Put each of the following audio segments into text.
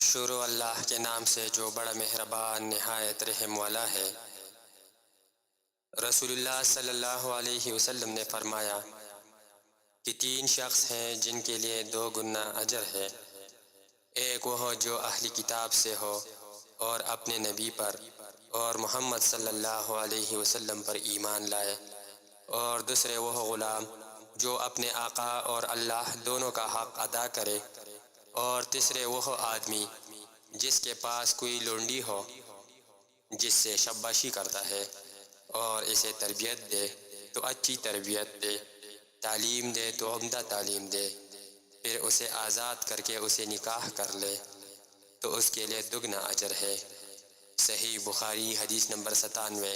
شروع اللہ کے نام سے جو بڑا مہربان نہایت رحم والا ہے۔ رسول اللہ صلی اللہ علیہ وسلم نے فرمایا کہ 3 شخص ہیں جن کے لیے 2 گنا اجر ہے۔ ایک وہ جو اہل کتاب سے ہو اور اپنے نبی پر اور محمد صلی اللہ علیہ وسلم پر ایمان لائے، اور دوسرے وہ غلام جو اپنے آقا اور اللہ دونوں کا حق ادا کرے، اور تیسرے وہ آدمی جس کے پاس کوئی لونڈی ہو جس سے شاباشی کرتا ہے، اور اسے تربیت دے تو اچھی تربیت دے، تعلیم دے تو عمدہ تعلیم دے، پھر اسے آزاد کر کے اسے نکاح کر لے تو اس کے لیے 2 اجر ہے۔ صحیح بخاری حدیث نمبر 97۔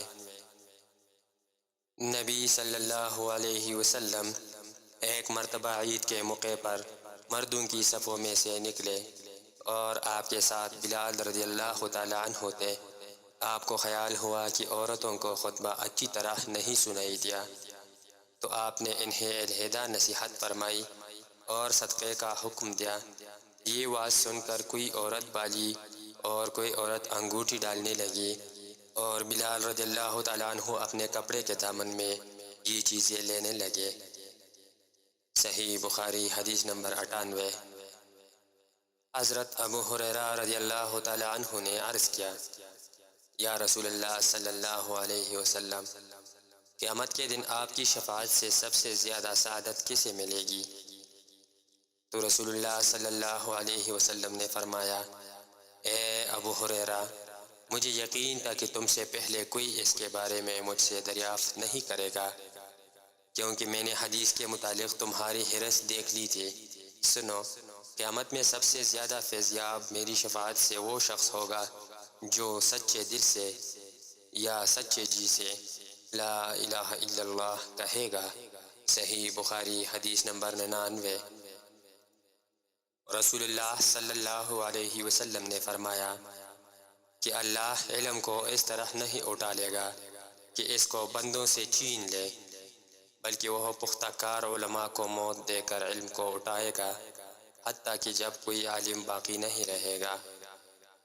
نبی صلی اللہ علیہ وسلم ایک مرتبہ عید کے موقع پر مردوں کی صفوں میں سے نکلے اور آپ کے ساتھ بلال رضی اللہ تعالیٰ عنہ تھے۔ آپ کو خیال ہوا کہ عورتوں کو خطبہ اچھی طرح نہیں سنائی دیا، تو آپ نے انہیں علیحدہ نصیحت فرمائی اور صدقے کا حکم دیا۔ یہ بات سن کر کوئی عورت بالی اور کوئی عورت انگوٹھی ڈالنے لگی، اور بلال رضی اللہ تعالیٰ عنہ اپنے کپڑے کے دامن میں یہ چیزیں لینے لگے۔ صحیح بخاری حدیث نمبر 98۔ حضرت ابو ہریرہ رضی اللہ تعالیٰ عنہ نے عرض کیا، یا رسول اللہ صلی اللہ علیہ وسلم، قیامت کے دن آپ کی شفاعت سے سب سے زیادہ سعادت کسے ملے گی؟ تو رسول اللہ صلی اللہ علیہ وسلم نے فرمایا، اے ابو ہریرہ، مجھے یقین تھا کہ تم سے پہلے کوئی اس کے بارے میں مجھ سے دریافت نہیں کرے گا، کیونکہ میں نے حدیث کے متعلق تمہاری حرص دیکھ لی تھی۔ سنو، قیامت میں سب سے زیادہ فیضیاب میری شفاعت سے وہ شخص ہوگا جو سچے دل سے یا سچے جی سے لا الہ الا اللہ کہے گا۔ صحیح بخاری حدیث نمبر 99۔ رسول اللہ صلی اللہ علیہ وسلم نے فرمایا کہ اللہ علم کو اس طرح نہیں اٹھا لے گا کہ اس کو بندوں سے چھین لے، بلکہ وہ پختہ کار علماء کو موت دے کر علم کو اٹھائے گا، حتیٰ کہ جب کوئی عالم باقی نہیں رہے گا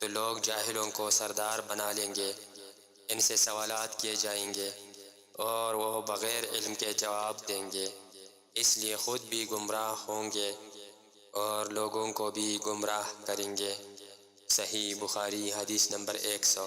تو لوگ جاہلوں کو سردار بنا لیں گے، ان سے سوالات کیے جائیں گے اور وہ بغیر علم کے جواب دیں گے، اس لیے خود بھی گمراہ ہوں گے اور لوگوں کو بھی گمراہ کریں گے۔ صحیح بخاری حدیث نمبر 100۔